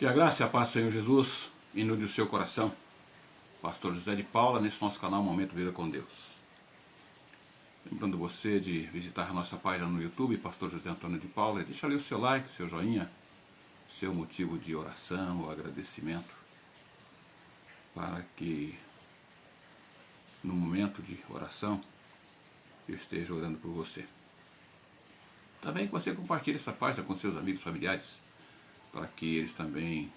Que a graça e a paz do Senhor Jesus inunde o seu coração. Pastor José de Paula, nesse nosso canal Momento Vida com Deus. Lembrando você de visitar a nossa página no YouTube, Pastor José Antônio de Paula, e deixa ali o seu like, seu joinha, seu motivo de oração ou agradecimento, para que no momento de oração eu esteja orando por você. Também que você compartilhe essa página com seus amigos, familiares, para que eles também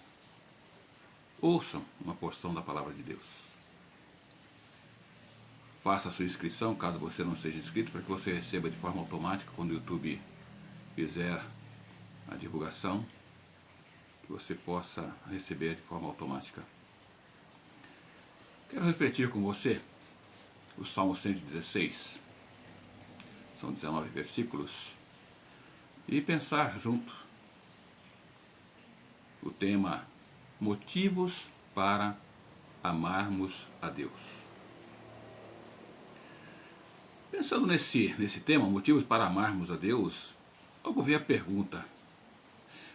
ouçam uma porção da palavra de Deus. Faça a sua inscrição, caso você não seja inscrito, para que você receba de forma automática, quando o YouTube fizer a divulgação, que você possa receber de forma automática. Quero refletir com você o Salmo 116, são 19 versículos, e pensar junto o tema motivos para amarmos a Deus. Pensando nesse tema, motivos para amarmos a Deus, logo vem a pergunta: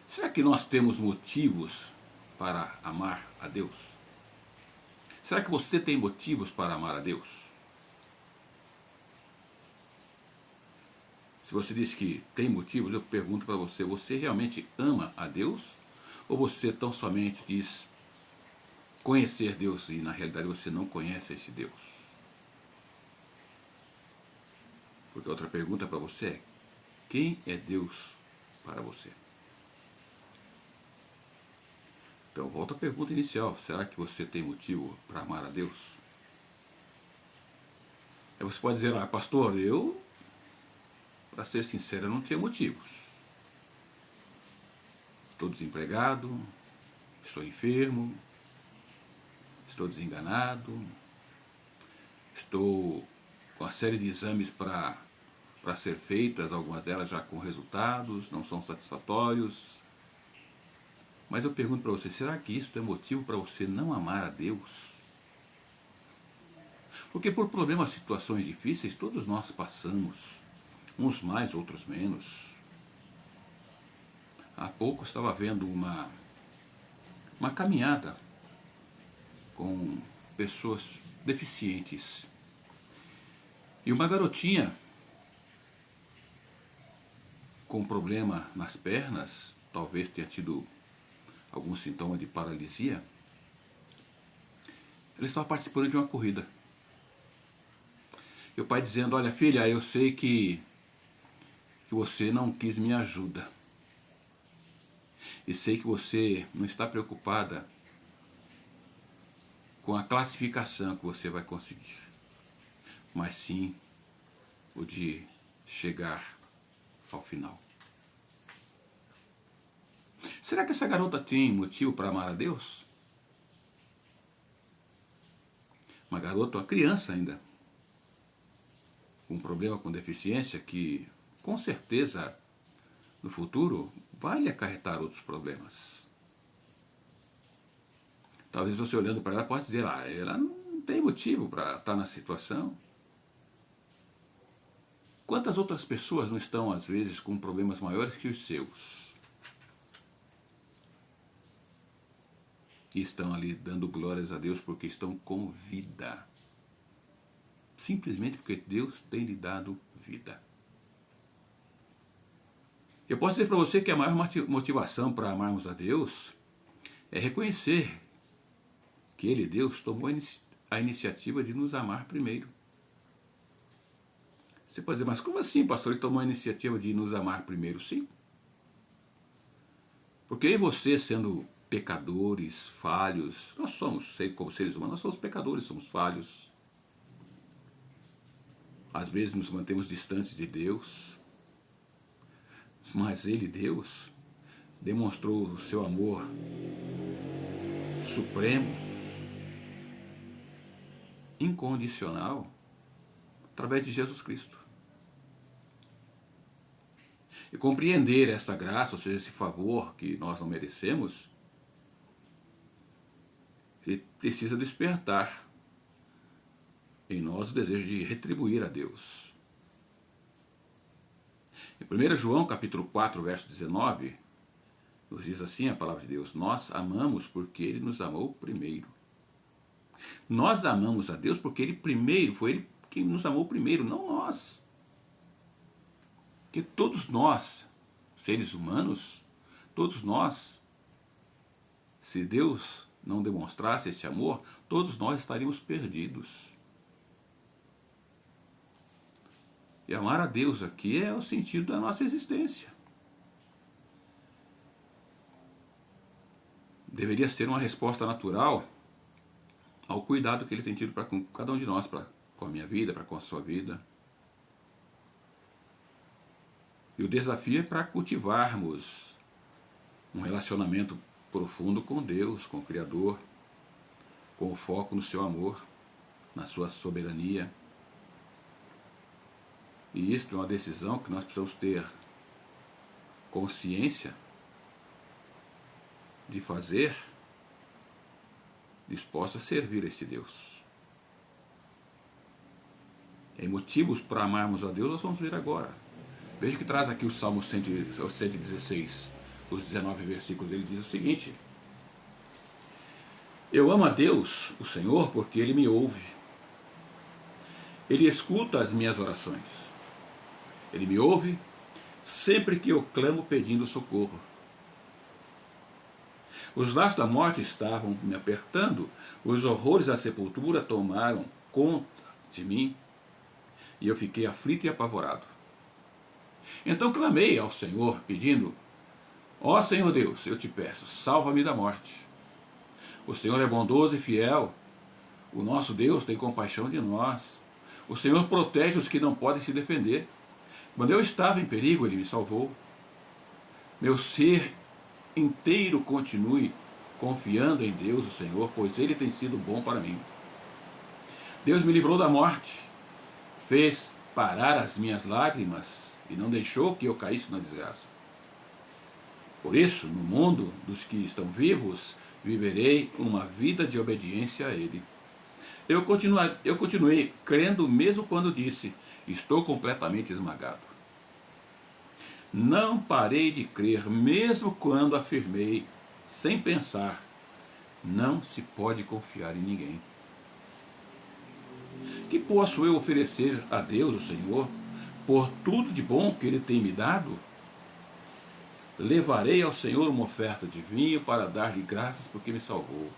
será que nós temos motivos para amar a Deus? Será que você tem motivos para amar a Deus? Se você diz que tem motivos, eu pergunto para você: você realmente ama a Deus? Ou você tão somente diz conhecer Deus e na realidade você não conhece esse Deus? Porque outra pergunta para você é: quem é Deus para você? Então volta à pergunta inicial: será que você tem motivo para amar a Deus? Aí você pode dizer: pastor, eu, para ser sincero, não tenho motivos. Estou desempregado, estou enfermo, estou desenganado, estou com uma série de exames para ser feitas, algumas delas já com resultados, não são satisfatórios. Mas eu pergunto para você: será que isso é motivo para você não amar a Deus? Porque por problemas, situações difíceis, todos nós passamos, uns mais, outros menos. Há pouco eu estava vendo uma caminhada com pessoas deficientes. E uma garotinha com problema nas pernas, talvez tenha tido algum sintoma de paralisia, ela estava participando de uma corrida. E o pai dizendo: olha, filha, eu sei que você não quis minha ajuda. E sei que você não está preocupada com a classificação que você vai conseguir, mas sim o de chegar ao final. Será que essa garota tem motivo para amar a Deus? Uma garota, uma criança ainda, com um problema, com deficiência, que com certeza no futuro vai lhe acarretar outros problemas. Talvez você, olhando para ela, possa dizer: ela não tem motivo para estar na situação. Quantas outras pessoas não estão, às vezes, com problemas maiores que os seus? E estão ali dando glórias a Deus porque estão com vida. Simplesmente porque Deus tem lhe dado vida. Eu posso dizer para você que a maior motivação para amarmos a Deus é reconhecer que Ele, Deus, tomou a iniciativa de nos amar primeiro. Você pode dizer: mas como assim, pastor? Ele tomou a iniciativa de nos amar primeiro? Sim. Porque eu e você, sendo pecadores, falhos, nós somos, como seres humanos, nós somos pecadores, somos falhos. Às vezes nos mantemos distantes de Deus. Mas Ele, Deus, demonstrou o seu amor supremo, incondicional, através de Jesus Cristo. E compreender essa graça, ou seja, esse favor que nós não merecemos, ele precisa despertar em nós o desejo de retribuir a Deus. Em 1 João capítulo 4, verso 19, Nos diz assim a palavra de Deus: nós amamos porque Ele nos amou primeiro. Nós amamos a Deus porque Ele primeiro, foi Ele quem nos amou primeiro, não nós. Porque todos nós, seres humanos, todos nós, se Deus não demonstrasse esse amor, todos nós estaríamos perdidos. E amar a Deus aqui é o sentido da nossa existência. Deveria ser uma resposta natural ao cuidado que Ele tem tido para com cada um de nós, com a minha vida, para com a sua vida. E o desafio é para cultivarmos um relacionamento profundo com Deus, com o Criador, com o foco no seu amor, na sua soberania. E isto é uma decisão que nós precisamos ter consciência de fazer, disposta a servir a esse Deus. E motivos para amarmos a Deus nós vamos ler agora. Veja que traz aqui o Salmo 116, os 19 versículos. Ele diz o seguinte: eu amo a Deus, o Senhor, porque Ele me ouve. Ele escuta as minhas orações. Ele me ouve sempre que eu clamo pedindo socorro. Os laços da morte estavam me apertando, os horrores da sepultura tomaram conta de mim, e eu fiquei aflito e apavorado. Então clamei ao Senhor, pedindo: ó Senhor Deus, eu te peço, salva-me da morte. O Senhor é bondoso e fiel, o nosso Deus tem compaixão de nós. O Senhor protege os que não podem se defender. Quando eu estava em perigo, Ele me salvou. Meu ser inteiro continue confiando em Deus, o Senhor, pois Ele tem sido bom para mim. Deus me livrou da morte, fez parar as minhas lágrimas e não deixou que eu caísse na desgraça. Por isso, no mundo dos que estão vivos, viverei uma vida de obediência a Ele. Eu continuei crendo mesmo quando disse: estou completamente esmagado. Não parei de crer mesmo quando afirmei, sem pensar: não se pode confiar em ninguém. Que posso eu oferecer a Deus, o Senhor, por tudo de bom que Ele tem me dado? Levarei ao Senhor uma oferta de vinho para dar-lhe graças porque me salvou.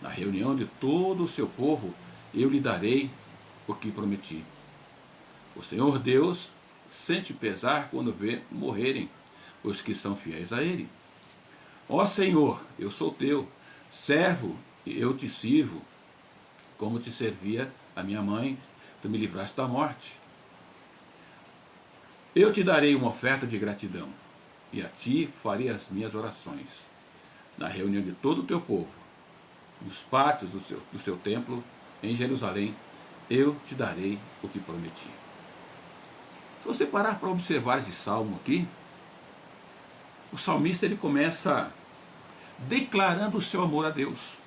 Na reunião de todo o seu povo, eu lhe darei o que prometi. O Senhor Deus sente pesar quando vê morrerem os que são fiéis a Ele. Ó Senhor, eu sou teu, servo, e eu te sirvo, como te servia a minha mãe, tu me livraste da morte. Eu te darei uma oferta de gratidão, e a ti farei as minhas orações, na reunião de todo o teu povo, nos pátios do seu templo, em Jerusalém, eu te darei o que prometi. Se você parar para observar esse salmo aqui, o salmista ele começa declarando o seu amor a Deus,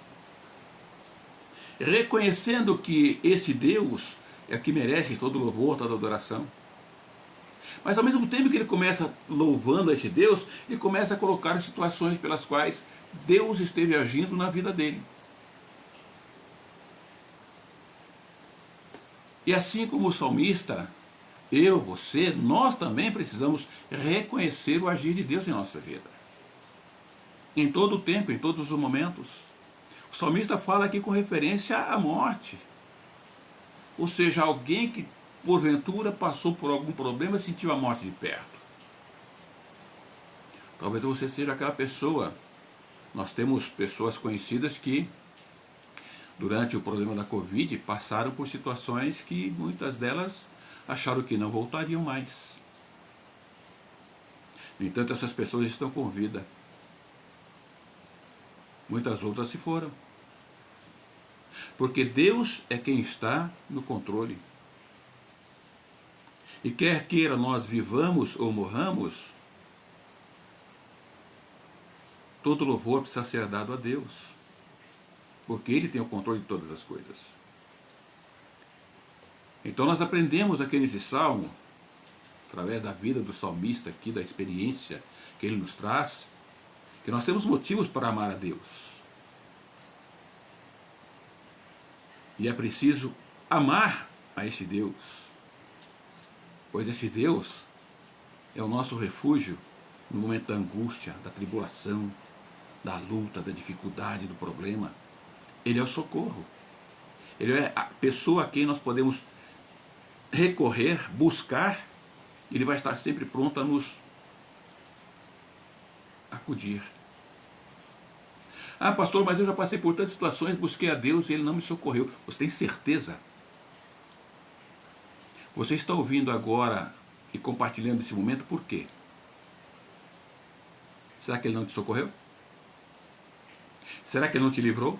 reconhecendo que esse Deus é que merece todo louvor, toda adoração. Mas ao mesmo tempo que ele começa louvando a esse Deus, ele começa a colocar as situações pelas quais Deus esteve agindo na vida dele. E assim como o salmista, eu, você, nós também precisamos reconhecer o agir de Deus em nossa vida. Em todo o tempo, em todos os momentos. O salmista fala aqui com referência à morte. Ou seja, alguém que porventura passou por algum problema e sentiu a morte de perto. Talvez você seja aquela pessoa. Nós temos pessoas conhecidas que, durante o problema da Covid, passaram por situações que muitas delas acharam que não voltariam mais. No entanto, essas pessoas estão com vida. Muitas outras se foram. Porque Deus é quem está no controle. E quer queira nós vivamos ou morramos, todo louvor precisa ser dado a Deus. Porque Ele tem o controle de todas as coisas. Então nós aprendemos aqui nesse salmo, através da vida do salmista aqui, da experiência que ele nos traz, Que nós temos motivos para amar a Deus. E é preciso amar a esse Deus, pois esse Deus é o nosso refúgio no momento da angústia, da tribulação, da luta, da dificuldade, do problema. Ele é o socorro. Ele é a pessoa a quem nós podemos recorrer, buscar. Ele vai estar sempre pronto a nos acudir. Ah, pastor, mas eu já passei por tantas situações, busquei a Deus e Ele não me socorreu. Você tem certeza? Você está ouvindo agora e compartilhando esse momento por quê? Será que Ele não te socorreu? Será que Ele não te livrou?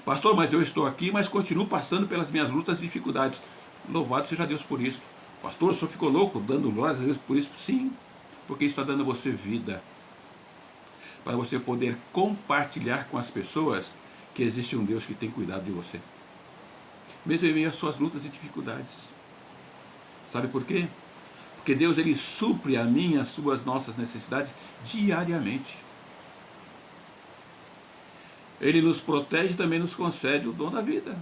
Pastor, mas eu estou aqui, mas continuo passando pelas minhas lutas e dificuldades. Louvado seja Deus por isso. Pastor, o senhor ficou louco, dando glórias a Deus por isso? Sim, porque está dando a você vida, para você poder compartilhar com as pessoas que existe um Deus que tem cuidado de você, mesmo em meio às suas lutas e dificuldades. Sabe por quê? Porque Deus, Ele supre a mim, as suas, nossas necessidades diariamente. Ele nos protege e também nos concede o dom da vida,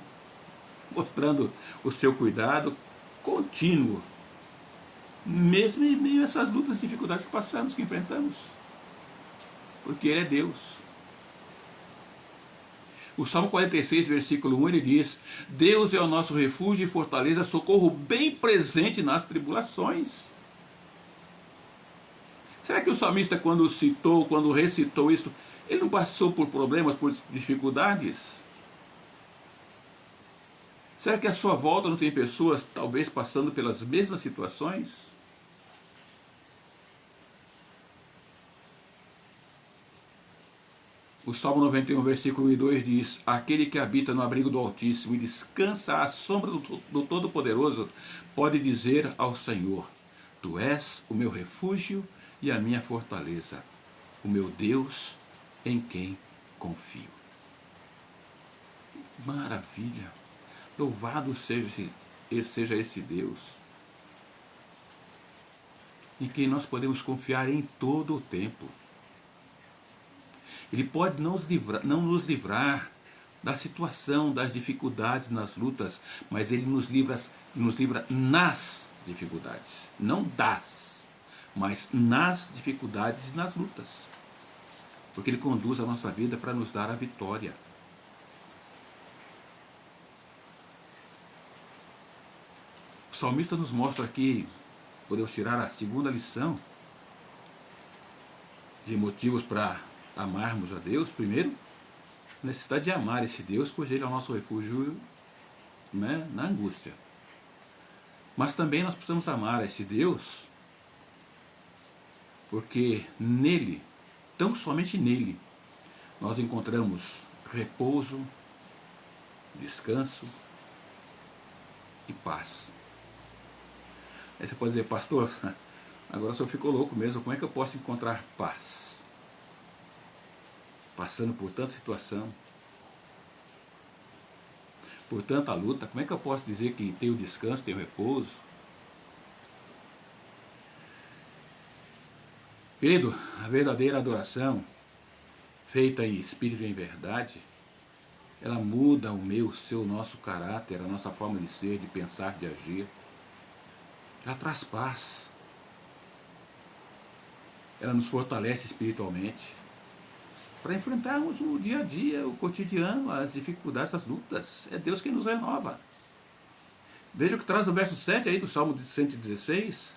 mostrando o seu cuidado contínuo, mesmo em meio a essas lutas e dificuldades que passamos, que enfrentamos. Porque Ele é Deus. O Salmo 46, versículo 1, ele diz: Deus é o nosso refúgio e fortaleza, socorro bem presente nas tribulações. Será que o salmista, quando recitou isso, ele não passou por problemas, por dificuldades? Será que à sua volta não tem pessoas talvez passando pelas mesmas situações? O Salmo 91, versículo 1 e 2 diz: Aquele que habita no abrigo do Altíssimo e descansa à sombra do Todo-Poderoso, pode dizer ao Senhor: Tu és o meu refúgio e a minha fortaleza, o meu Deus em quem confio. Maravilha! Louvado seja esse Deus, em quem nós podemos confiar em todo o tempo. Ele pode não nos livrar da situação, das dificuldades, nas lutas, mas Ele nos livra nas dificuldades. Não das, mas nas dificuldades e nas lutas. Porque Ele conduz a nossa vida para nos dar a vitória. O salmista nos mostra aqui, podemos tirar a segunda lição de motivos para amarmos a Deus. Primeiro, a necessidade de amar esse Deus, pois Ele é o nosso refúgio, né, na angústia. Mas também nós precisamos amar esse Deus, porque nele, tão somente nele, nós encontramos repouso, descanso e paz. Aí você pode dizer: pastor, agora o senhor ficou louco mesmo, como é que eu posso encontrar paz? Passando por tanta situação, por tanta luta, como é que eu posso dizer que tenho descanso, tenho repouso? Querido, a verdadeira adoração, feita em espírito e em verdade, ela muda o seu, nosso caráter, a nossa forma de ser, de pensar, de agir. Ela traz paz. Ela nos fortalece espiritualmente para enfrentarmos o dia a dia, o cotidiano, as dificuldades, as lutas. É Deus quem nos renova. Veja o que traz o verso 7 aí do Salmo 116.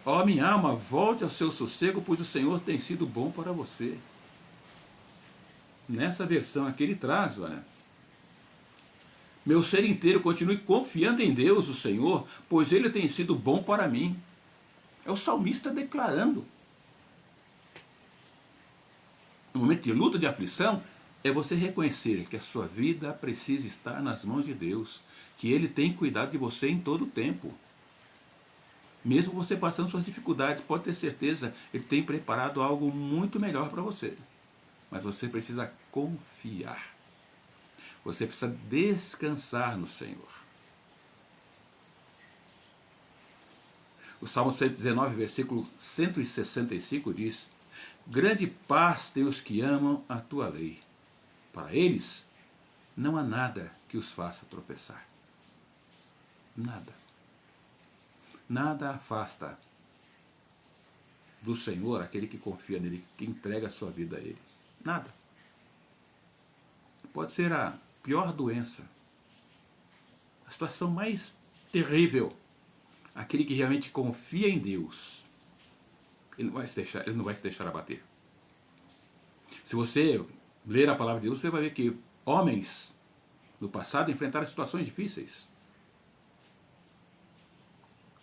Ó minha alma, volte ao seu sossego, pois o Senhor tem sido bom para você. Nessa versão aqui ele traz, olha: meu ser inteiro continue confiando em Deus, o Senhor, pois Ele tem sido bom para mim. É o salmista declarando. No momento de luta, de aflição, é você reconhecer que a sua vida precisa estar nas mãos de Deus, que Ele tem cuidado de você em todo o tempo. Mesmo você passando suas dificuldades, pode ter certeza, Ele tem preparado algo muito melhor para você. Mas você precisa confiar. Você precisa descansar no Senhor. O Salmo 119, versículo 165 diz: Grande paz tem os que amam a tua lei. Para eles, não há nada que os faça tropeçar. Nada. Nada afasta do Senhor aquele que confia nele, que entrega a sua vida a ele. Nada. Pode ser a pior doença, a situação mais terrível. Aquele que realmente confia em Deus, ele não vai se deixar abater. Se você ler a palavra de Deus, você vai ver que homens no passado enfrentaram situações difíceis.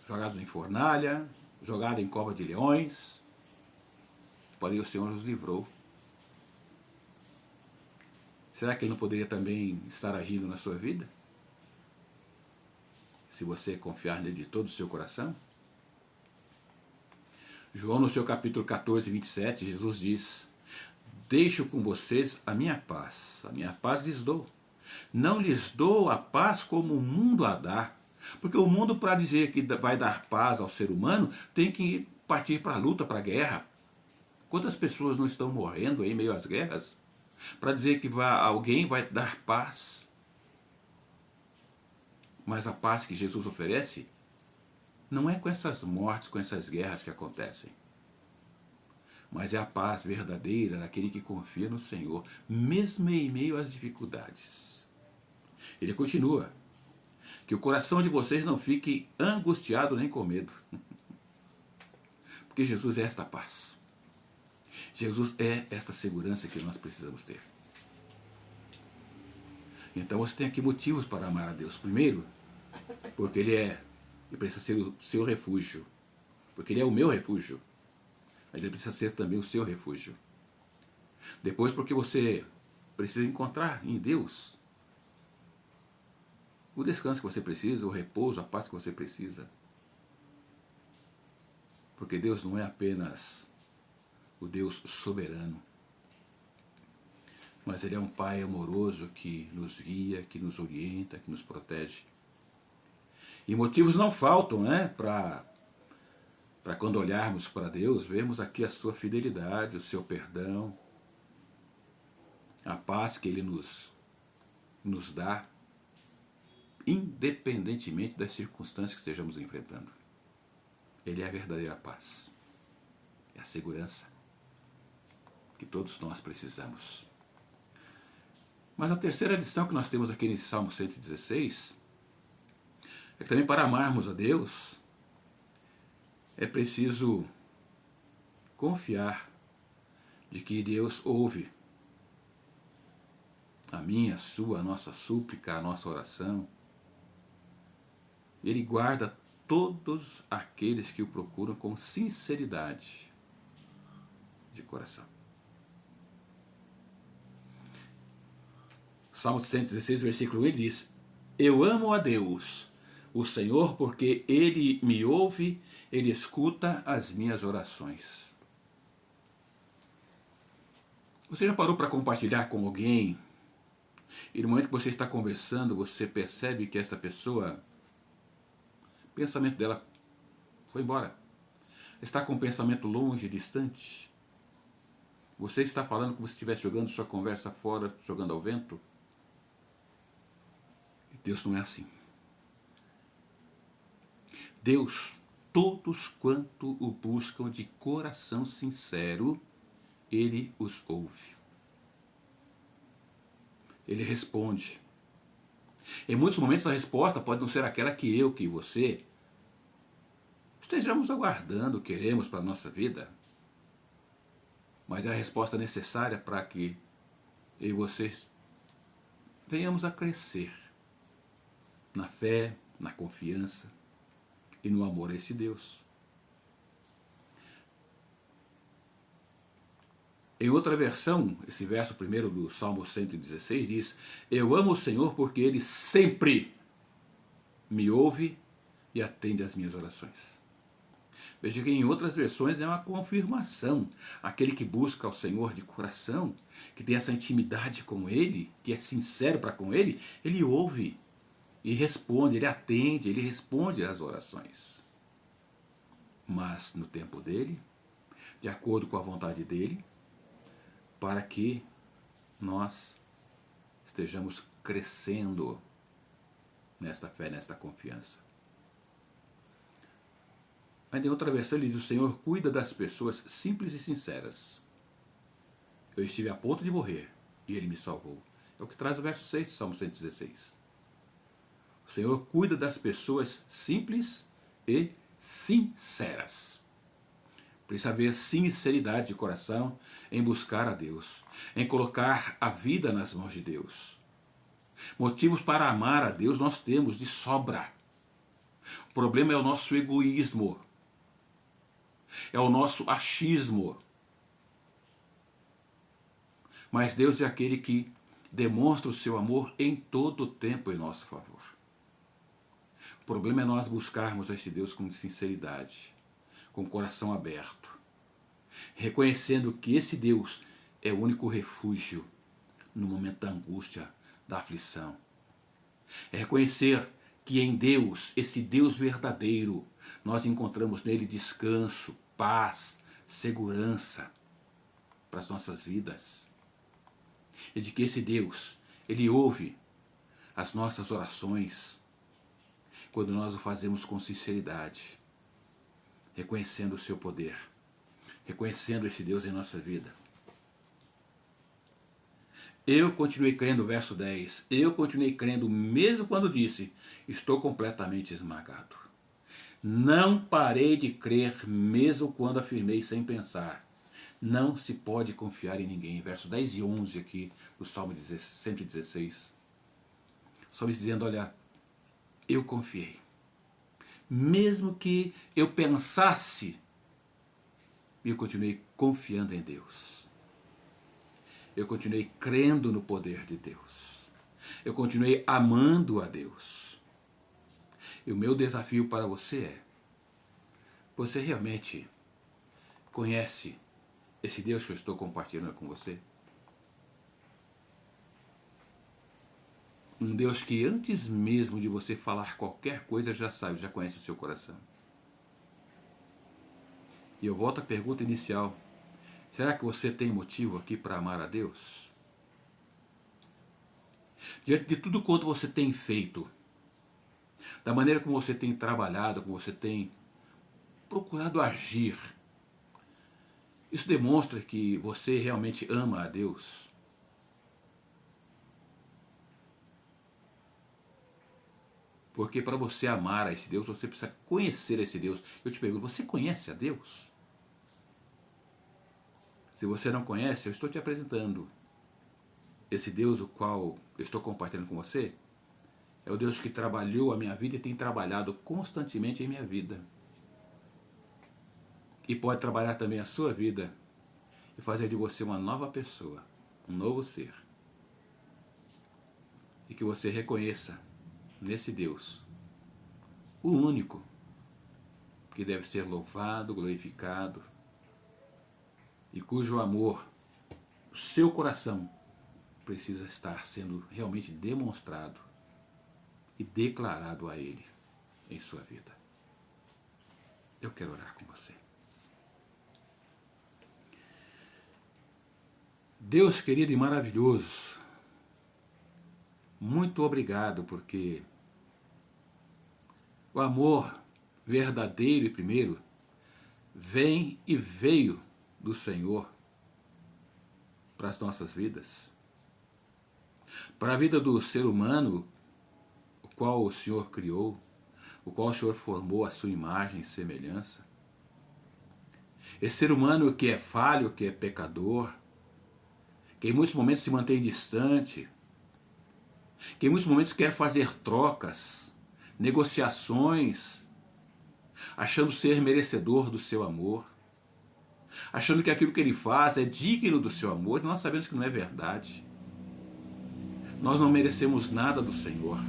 Jogados em fornalha, jogados em cova de leões. Porém o Senhor os livrou. Será que Ele não poderia também estar agindo na sua vida? Se você confiar nele de todo o seu coração? João, no seu capítulo 14, 27, Jesus diz: deixo com vocês a minha paz lhes dou. Não lhes dou a paz como o mundo a dá. Porque o mundo, para dizer que vai dar paz ao ser humano, tem que partir para a luta, para a guerra. Quantas pessoas não estão morrendo em meio às guerras? Para dizer que alguém vai dar paz. Mas a paz que Jesus oferece não é com essas mortes, com essas guerras que acontecem. Mas é a paz verdadeira daquele que confia no Senhor, mesmo em meio às dificuldades. Ele continua: que o coração de vocês não fique angustiado nem com medo. Porque Jesus é esta paz. Jesus é esta segurança que nós precisamos ter. Então você tem aqui motivos para amar a Deus. Primeiro, porque Ele precisa ser o seu refúgio. Porque Ele é o meu refúgio. Mas Ele precisa ser também o seu refúgio. Depois, porque você precisa encontrar em Deus o descanso que você precisa, o repouso, a paz que você precisa. Porque Deus não é apenas o Deus soberano, mas Ele é um Pai amoroso que nos guia, que nos orienta, que nos protege. E motivos não faltam, né, para quando olharmos para Deus, vermos aqui a sua fidelidade, o seu perdão, a paz que Ele nos dá, independentemente das circunstâncias que estejamos enfrentando. Ele é a verdadeira paz, é a segurança que todos nós precisamos. Mas a terceira lição que nós temos aqui nesse Salmo 116 é que também para amarmos a Deus é preciso confiar de que Deus ouve a minha, a sua, a nossa súplica, a nossa oração. Ele guarda todos aqueles que o procuram com sinceridade de coração. Salmo 116, versículo 1 diz: eu amo a Deus, o Senhor, porque Ele me ouve, Ele escuta as minhas orações. Você já parou para compartilhar com alguém, e no momento que você está conversando, você percebe que essa pessoa, o pensamento dela foi embora, está com o pensamento longe, distante? Você está falando como se estivesse jogando sua conversa fora, jogando ao vento? Deus não é assim. Deus, todos quanto o buscam de coração sincero, Ele os ouve. Ele responde. Em muitos momentos a resposta pode não ser aquela que eu, que você estejamos aguardando, queremos para a nossa vida. Mas é a resposta necessária para que eu e você venhamos a crescer na fé, na confiança e no amor a esse Deus. Em outra versão, esse verso primeiro do Salmo 116 diz: eu amo o Senhor porque Ele sempre me ouve e atende às minhas orações. Veja que em outras versões é uma confirmação. Aquele que busca ao Senhor de coração, que tem essa intimidade com Ele, que é sincero para com Ele, Ele ouve e responde, Ele atende, Ele responde às orações. Mas no tempo dele, de acordo com a vontade dele, para que nós estejamos crescendo nesta fé, nesta confiança. Ainda em outra versão ele diz: o Senhor cuida das pessoas simples e sinceras. Eu estive a ponto de morrer e ele me salvou. É o que traz o verso 6 de Salmo 116. O Senhor cuida das pessoas simples e sinceras. Precisa haver sinceridade de coração em buscar a Deus, em colocar a vida nas mãos de Deus. Motivos para amar a Deus nós temos de sobra. O problema é o nosso egoísmo, é o nosso achismo. Mas Deus é aquele que demonstra o seu amor em todo o tempo em nosso favor. O problema é nós buscarmos esse Deus com sinceridade, com o coração aberto, reconhecendo que esse Deus é o único refúgio no momento da angústia, da aflição. É reconhecer que em Deus, esse Deus verdadeiro, nós encontramos nele descanso, paz, segurança para as nossas vidas. E de que esse Deus, ele ouve as nossas orações quando nós o fazemos com sinceridade, reconhecendo o seu poder, reconhecendo esse Deus em nossa vida. Eu continuei crendo, verso 10, eu continuei crendo mesmo quando disse, estou completamente esmagado. Não parei de crer mesmo quando afirmei sem pensar, não se pode confiar em ninguém. Versos 10 e 11 aqui do Salmo 116. Só me dizendo, olha, eu confiei. Mesmo que eu pensasse, eu continuei confiando em Deus. Eu continuei crendo no poder de Deus. Eu continuei amando a Deus. E o meu desafio para você é, você realmente conhece esse Deus que eu estou compartilhando com você? Um Deus que antes mesmo de você falar qualquer coisa já sabe, já conhece o seu coração. E eu volto à pergunta inicial. Será que você tem motivo aqui para amar a Deus? Diante de tudo quanto você tem feito, da maneira como você tem trabalhado, como você tem procurado agir, isso demonstra que você realmente ama a Deus? Porque para você amar a esse Deus, você precisa conhecer esse Deus. Eu te pergunto, você conhece a Deus? Se você não conhece, eu estou te apresentando. Esse Deus o qual eu estou compartilhando com você, é o Deus que trabalhou a minha vida e tem trabalhado constantemente em minha vida. E pode trabalhar também a sua vida e fazer de você uma nova pessoa, um novo ser. E que você reconheça nesse Deus, o único que deve ser louvado, glorificado, e cujo amor, o seu coração, precisa estar sendo realmente demonstrado e declarado a Ele em sua vida. Eu quero orar com você. Deus querido e maravilhoso, muito obrigado, porque o amor verdadeiro e primeiro vem e veio do Senhor para as nossas vidas, para a vida do ser humano, o qual o Senhor criou, o qual o Senhor formou a sua imagem e semelhança. Esse ser humano que é falho, que é pecador, que em muitos momentos se mantém distante, que em muitos momentos quer fazer trocas, negociações, achando ser merecedor do seu amor, achando que aquilo que ele faz é digno do seu amor, e nós sabemos que não é verdade. Nós não merecemos nada do Senhor,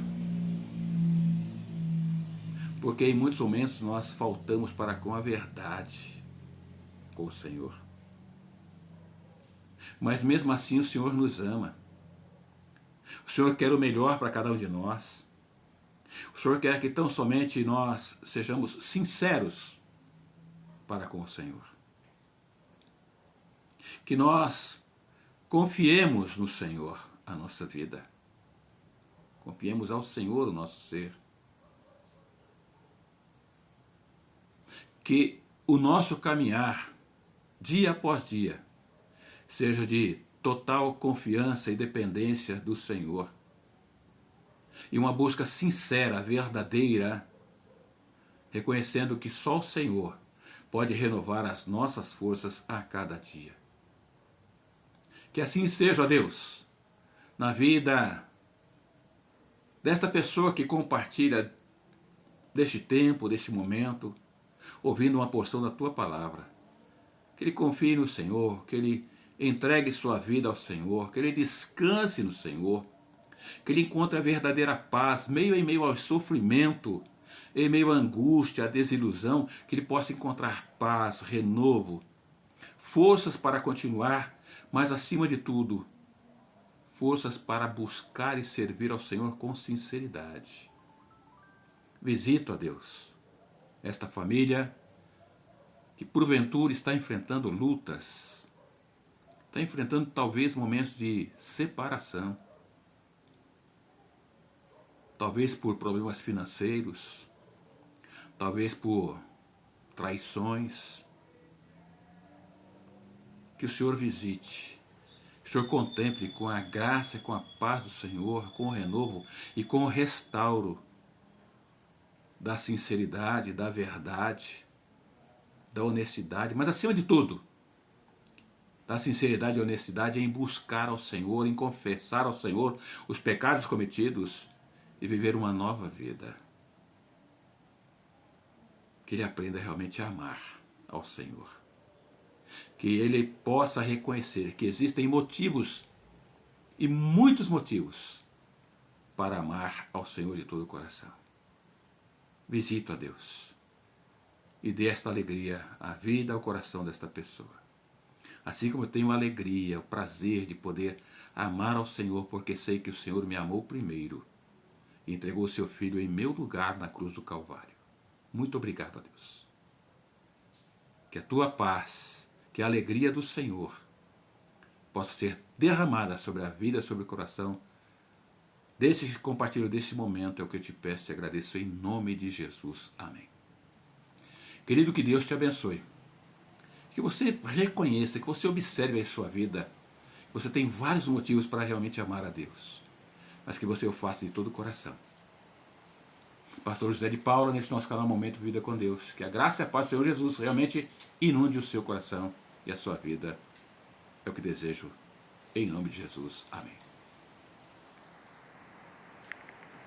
porque em muitos momentos nós faltamos para com a verdade com o Senhor. Mas mesmo assim o Senhor nos ama. O Senhor quer o melhor para cada um de nós. O Senhor quer que tão somente nós sejamos sinceros para com o Senhor. que nós confiemos no Senhor a nossa vida. Confiemos ao Senhor o nosso ser. Que o nosso caminhar, dia após dia, seja de total confiança e dependência do Senhor. E uma busca sincera, verdadeira, reconhecendo que só o Senhor pode renovar as nossas forças a cada dia. Que assim seja, ó Deus, na vida desta pessoa que compartilha deste tempo, deste momento, ouvindo uma porção da Tua palavra. Que ele confie no Senhor, que ele entregue sua vida ao Senhor, que ele descanse no Senhor, que ele encontre a verdadeira paz, em meio ao sofrimento, em meio à angústia, à desilusão, que ele possa encontrar paz, renovo, forças para continuar, mas acima de tudo, forças para buscar e servir ao Senhor com sinceridade. Visita, ó Deus, esta família que porventura está enfrentando lutas, está enfrentando talvez momentos de separação, talvez por problemas financeiros, talvez por traições. Que o Senhor visite, que o Senhor contemple com a graça e com a paz do Senhor, com o renovo e com o restauro da sinceridade, da verdade, da honestidade, mas acima de tudo, da sinceridade e honestidade em buscar ao Senhor, em confessar ao Senhor os pecados cometidos e viver uma nova vida. Que ele aprenda realmente a amar ao Senhor. Que ele possa reconhecer que existem motivos, e muitos motivos, para amar ao Senhor de todo o coração. Visita a Deus e dê esta alegria à vida, ao coração desta pessoa. Assim como eu tenho a alegria, o prazer de poder amar ao Senhor, porque sei que o Senhor me amou primeiro e entregou o seu Filho em meu lugar na cruz do Calvário. Muito obrigado a Deus. Que a tua paz, que a alegria do Senhor possa ser derramada sobre a vida, sobre o coração desse que compartilho deste momento. É o que eu te peço e te agradeço em nome de Jesus. Amém. Querido, que Deus te abençoe. Que você reconheça, que você observe a sua vida. Você tem vários motivos para realmente amar a Deus, mas que você o faça de todo o coração. Pastor José de Paula, nesse nosso canal Momento Vida com Deus. Que a graça e a paz do Senhor Jesus realmente inunde o seu coração e a sua vida. É o que desejo, em nome de Jesus. Amém.